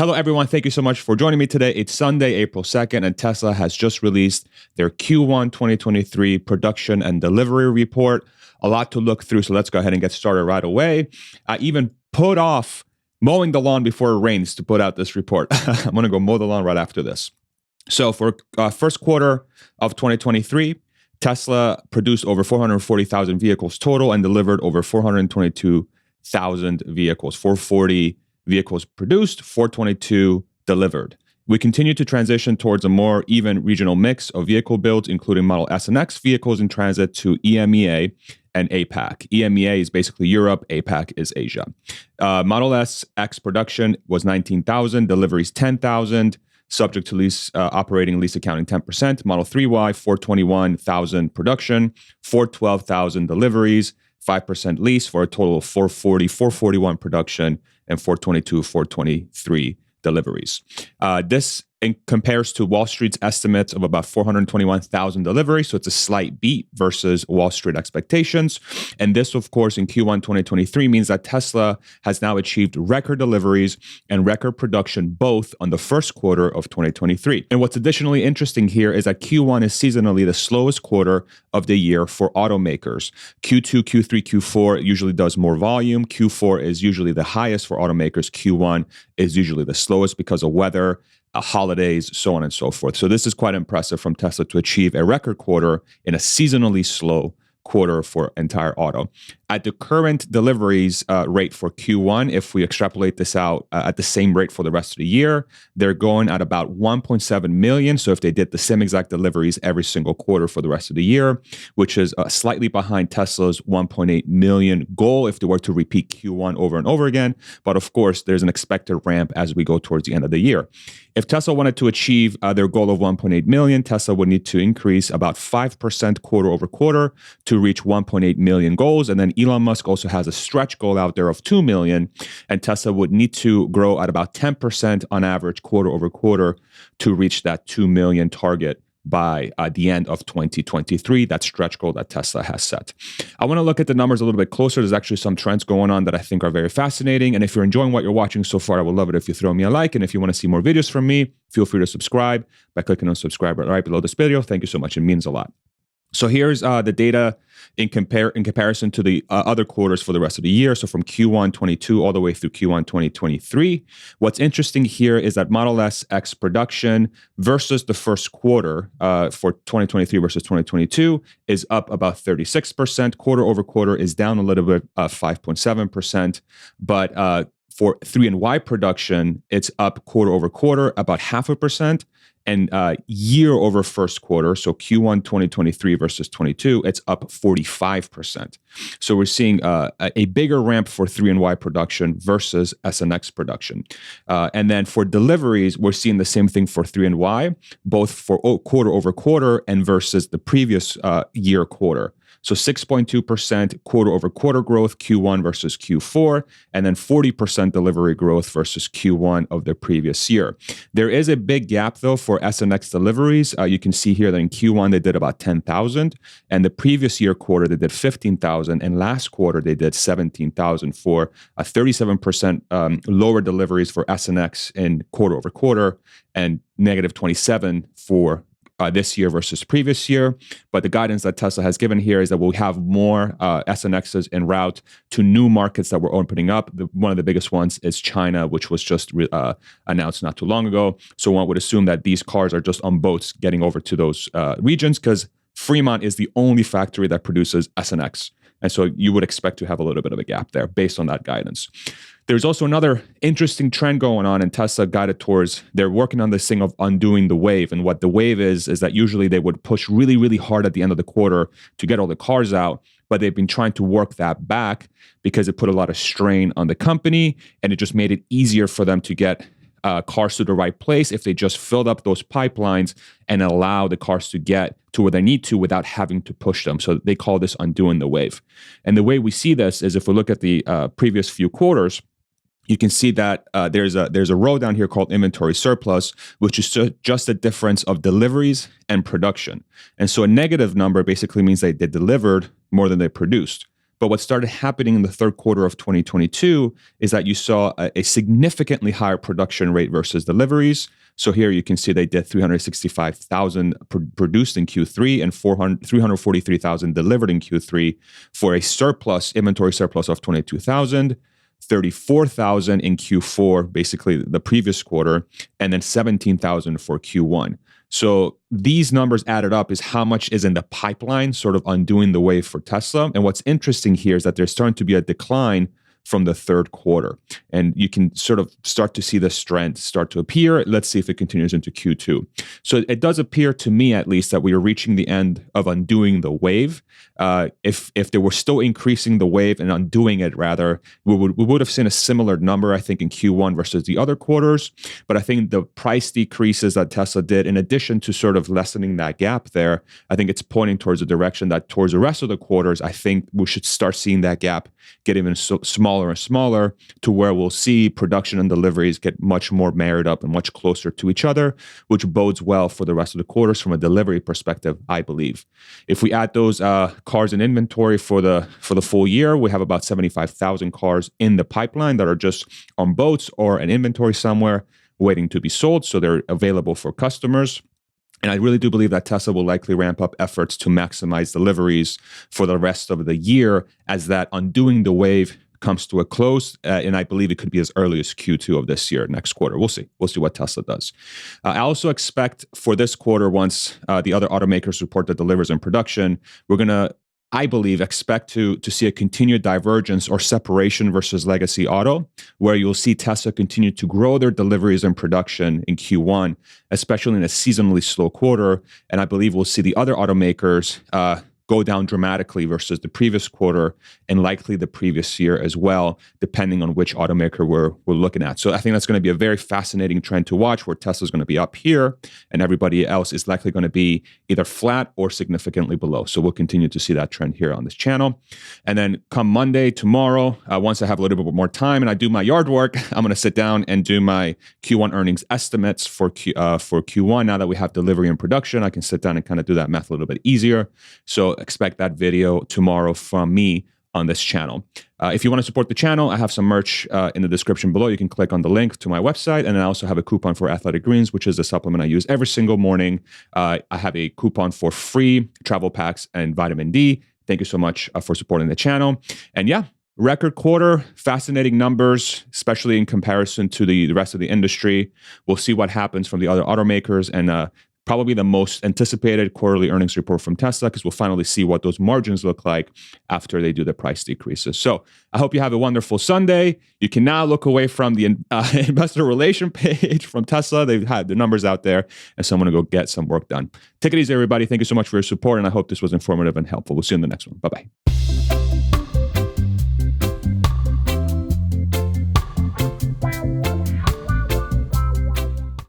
Hello, everyone. Thank you so much for joining me today. It's Sunday, April 2nd, and Tesla has just released their Q1 2023 production and delivery report. A lot to look through, so let's go ahead and get started right away. I even put off mowing the lawn before it rains to put out this report. I'm going to go mow the lawn right after this. So for first quarter of 2023, Tesla produced over 440,000 vehicles total and delivered over 422,000 vehicles. 440 vehicles produced, 422 delivered. We continue to transition towards a more even regional mix of vehicle builds, including Model S and X vehicles in transit to EMEA and APAC. EMEA is basically Europe, APAC is Asia. Model S X production was 19,000, deliveries 10,000, subject to lease operating lease accounting 10%. Model 3Y, 421,000 production, 412,000 deliveries, 5% lease for a total of 440, 441 production, and 422, 423 deliveries. This compares to Wall Street's estimates of about 421,000 deliveries. So it's a slight beat versus Wall Street expectations. And this, of course, in Q1 2023 means that Tesla has now achieved record deliveries and record production both on the first quarter of 2023. And what's additionally interesting here is that Q1 is seasonally the slowest quarter of the year for automakers. Q2, Q3, Q4 usually does more volume. Q4 is usually the highest for automakers. Q1 is usually the slowest because of weather, holidays, so on and so forth. So this is quite impressive from Tesla to achieve a record quarter in a seasonally slow quarter for entire auto. At the current deliveries rate for Q1, if we extrapolate this out at the same rate for the rest of the year, they're going at about 1.7 million. So if they did the same exact deliveries every single quarter for the rest of the year, which is slightly behind Tesla's 1.8 million goal if they were to repeat Q1 over and over again. But of course, there's an expected ramp as we go towards the end of the year. If Tesla wanted to achieve their goal of 1.8 million, Tesla would need to increase about 5% quarter over quarter to reach 1.8 million goals. And then Elon Musk also has a stretch goal out there of 2 million. And Tesla would need to grow at about 10% on average quarter over quarter to reach that 2 million target by the end of 2023, that stretch goal that Tesla has set. I want to look at the numbers a little bit closer. There's actually some trends going on that I think are very fascinating. And if you're enjoying what you're watching so far, I would love it if you throw me a like. And if you want to see more videos from me, feel free to subscribe by clicking on subscribe right below this video. Thank you so much. It means a lot. So here's the data in comparison to the other quarters for the rest of the year. So from Q1 22 all the way through Q1 2023. What's interesting here is that Model S X production versus the first quarter for 2023 versus 2022 is up about 36%. Quarter over quarter is down a little bit, 5.7%. But for 3 and Y production, it's up quarter over quarter about 0.5%. And year over first quarter, so Q1 2023 versus 22, it's up 45%. So we're seeing a bigger ramp for 3 and Y production versus S and X production. And then for deliveries, we're seeing the same thing for 3 and Y, both for quarter over quarter and versus the previous year quarter. So 6.2% quarter over quarter growth, Q1 versus Q4, and then 40% delivery growth versus Q1 of the previous year. There is a big gap, though, for S and X deliveries. You can see here that in Q1, they did about 10,000, and the previous year quarter, they did 15,000, and last quarter, they did 17,000 for a 37% lower deliveries for S and X in quarter over quarter, and negative 27 for this year versus previous year. But the guidance that Tesla has given here is that we'll have more S and Xs en route to new markets that we're opening up. One of the biggest ones is China, which was just announced not too long ago. So one would assume that these cars are just on boats getting over to those regions because Fremont is the only factory that produces S and X. And so you would expect to have a little bit of a gap there based on that guidance. There's also another interesting trend going on, and Tesla guided towards, they're working on this thing of undoing the wave. And what the wave is that usually they would push really, really hard at the end of the quarter to get all the cars out, but they've been trying to work that back because it put a lot of strain on the company, and it just made it easier for them to get cars to the right place if they just filled up those pipelines and allow the cars to get to where they need to without having to push them. So they call this undoing the wave. And the way we see this is if we look at the previous few quarters, you can see that there's a row down here called inventory surplus, which is just the difference of deliveries and production. And so a negative number basically means that they delivered more than they produced. But what started happening in the third quarter of 2022 is that you saw a significantly higher production rate versus deliveries. So here you can see they did 365,000 produced in Q3 and 343,000 delivered in Q3 for a inventory surplus of 22,000. 34,000 in Q4, basically the previous quarter, and then 17,000 for Q1. So these numbers added up is how much is in the pipeline, sort of undoing the wave for Tesla. And what's interesting here is that there's starting to be a decline from the third quarter. And you can sort of start to see this trend start to appear. Let's see if it continues into Q2. So it does appear to me, at least, that we are reaching the end of undoing the wave. If they were still increasing the wave and undoing it, rather, we would have seen a similar number, I think, in Q1 versus the other quarters. But I think the price decreases that Tesla did, in addition to sort of lessening that gap there, I think it's pointing towards a direction that towards the rest of the quarters, I think we should start seeing that gap get even smaller and smaller, to where we'll see production and deliveries get much more married up and much closer to each other, which bodes well for the rest of the quarters from a delivery perspective, I believe. If we add those cars in inventory for the full year, we have about 75,000 cars in the pipeline that are just on boats or an inventory somewhere waiting to be sold. So they're available for customers. And I really do believe that Tesla will likely ramp up efforts to maximize deliveries for the rest of the year as that undoing the wave comes to a close. And I believe it could be as early as Q2 of this year, next quarter. We'll see. We'll see what Tesla does. I also expect for this quarter, once the other automakers report the deliveries and production, we're going to, I believe, expect to see a continued divergence or separation versus legacy auto, where you'll see Tesla continue to grow their deliveries and production in Q1, especially in a seasonally slow quarter. And I believe we'll see the other automakers go down dramatically versus the previous quarter and likely the previous year as well, depending on which automaker we're looking at. So I think that's going to be a very fascinating trend to watch, where Tesla's going to be up here and everybody else is likely going to be either flat or significantly below. So we'll continue to see that trend here on this channel. And then come Monday, tomorrow, once I have a little bit more time and I do my yard work, I'm going to sit down and do my Q1 earnings estimates for Q1. Now that we have delivery and production, I can sit down and kind of do that math a little bit easier. So expect that video tomorrow from me on this channel. If you want to support the channel, I have some merch in the description below. You can click on the link to my website. And I also have a coupon for Athletic Greens, which is a supplement I use every single morning. I have a coupon for free travel packs and vitamin D. Thank you so much for supporting the channel. And yeah, record quarter, fascinating numbers, especially in comparison to the rest of the industry. We'll see what happens from the other automakers, and probably the most anticipated quarterly earnings report from Tesla, because we'll finally see what those margins look like after they do the price decreases. So I hope you have a wonderful Sunday. You can now look away from the investor relation page from Tesla. They've had the numbers out there, and so I'm going to go get some work done. Take it easy, everybody. Thank you so much for your support, and I hope this was informative and helpful. We'll see you in the next one. Bye-bye.